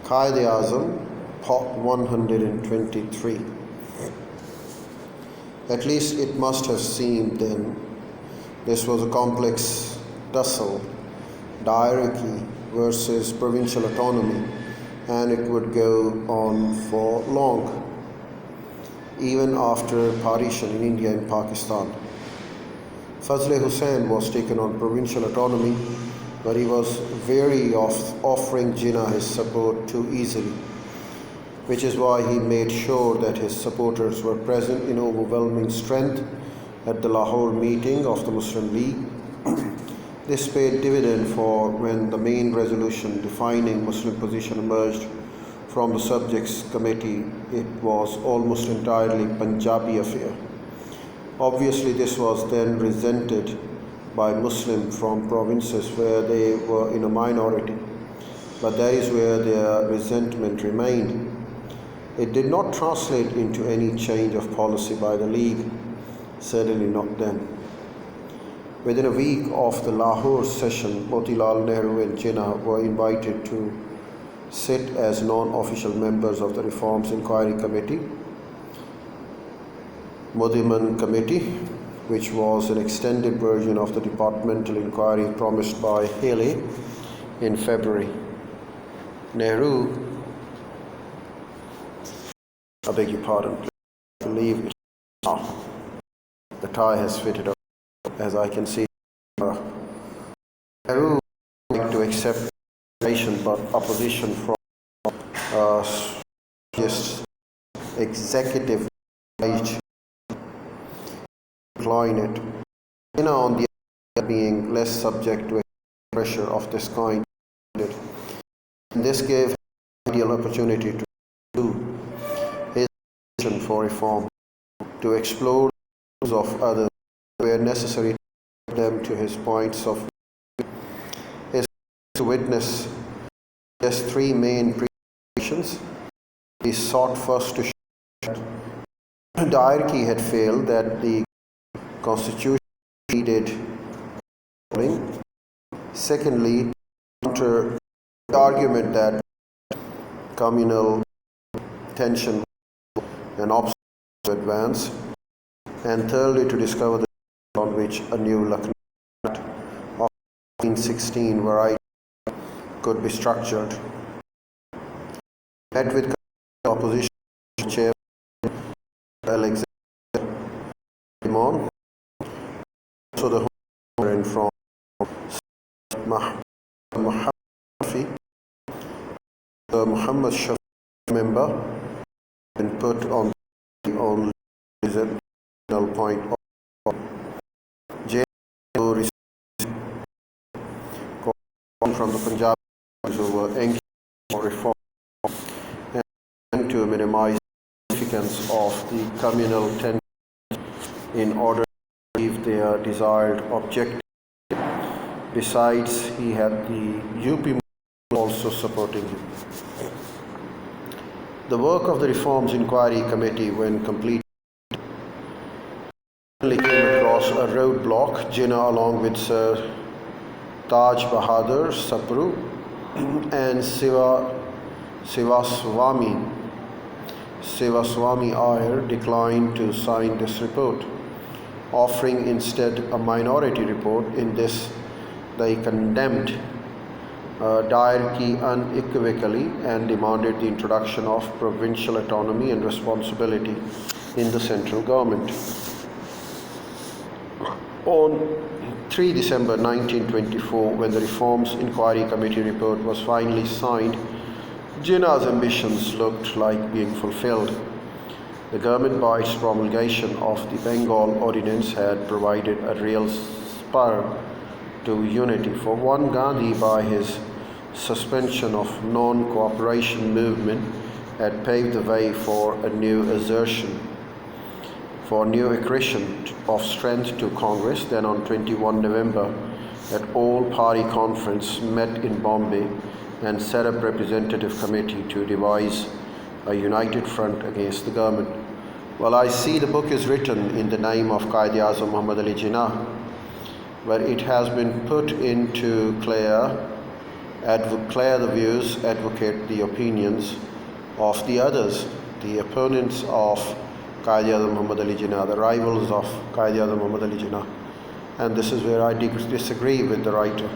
Quaid Azam, Part 123. At least it must have seemed then. This was a complex tussle, diarchy versus provincial autonomy, and it would go on for long, even after partition in India and Pakistan. Fazle Hussain was taken on provincial autonomy, but he was wary of offering Jinnah his support too easily, which is why he made sure that his supporters were present in overwhelming strength at the Lahore meeting of the Muslim League. This paid dividend, for when the main resolution defining Muslim position emerged from the subjects committee, it was almost entirely Punjabi affair. Obviously, this was then resented by Muslims from provinces where they were in a minority, but that is where their resentment remained. It did not translate into any change of policy by the League, certainly not then. Within a week of the Lahore session, Motilal Nehru and Jinnah were invited to sit as non-official members of the Reforms Inquiry Committee, Modiman Committee, which was an extended version of the departmental inquiry promised by Haley in February. Nehru, I beg your pardon, I believe it's now. The tie has fitted up, as I can see. Nehru would like to accept but opposition from just executive age, decline it. Jinnah, on the other, being less subject to pressure of this kind, and this gave him an ideal opportunity to do his vision for reform, to explore the views of others where necessary, to take them to his points of view. His to witness just three main preconditions. He sought first to show that the hierarchy had failed, that the Constitution needed following. Secondly, counter the argument that communal tension and obstacle to advance. And thirdly, to discover the on which a new Lucknow of 1916 variety could be structured. Met with opposition chair Alexander Imam, also the home from Muhammad Shafi, the Muhammad Shafi member, been put on the only point of jail from the Punjab who were anxious for reform and to minimize the significance of the communal tension in order to achieve their desired objective. Besides, he had the UP also supporting him. The work of the Reforms Inquiry Committee, when completed, came across a roadblock. Jinnah, along with Sir Taj Bahadur Sapru and Sivaswamy Iyer, declined to sign this report, offering instead a minority report. In this, they condemned diarchy unequivocally and demanded the introduction of provincial autonomy and responsibility in the central government. On 3 December 1924, when the Reforms Inquiry Committee report was finally signed, Jinnah's ambitions looked like being fulfilled. The government, by its promulgation of the Bengal Ordinance, had provided a real spur to unity. For one, Gandhi, by his suspension of non-cooperation movement, had paved the way for a new assertion, for new accretion of strength to Congress. Then on 21 November, an all-party conference met in Bombay and set up a representative committee to devise a united front against the government. Well, I see the book is written in the name of Quaid Azam Muhammad Ali Jinnah, but it has been put into clear clear the views, advocate the opinions of the others, the opponents of Quaid Muhammad Ali Jinnah, the rivals of Quaid Muhammad Ali Jinnah. And this is where I disagree with the writer.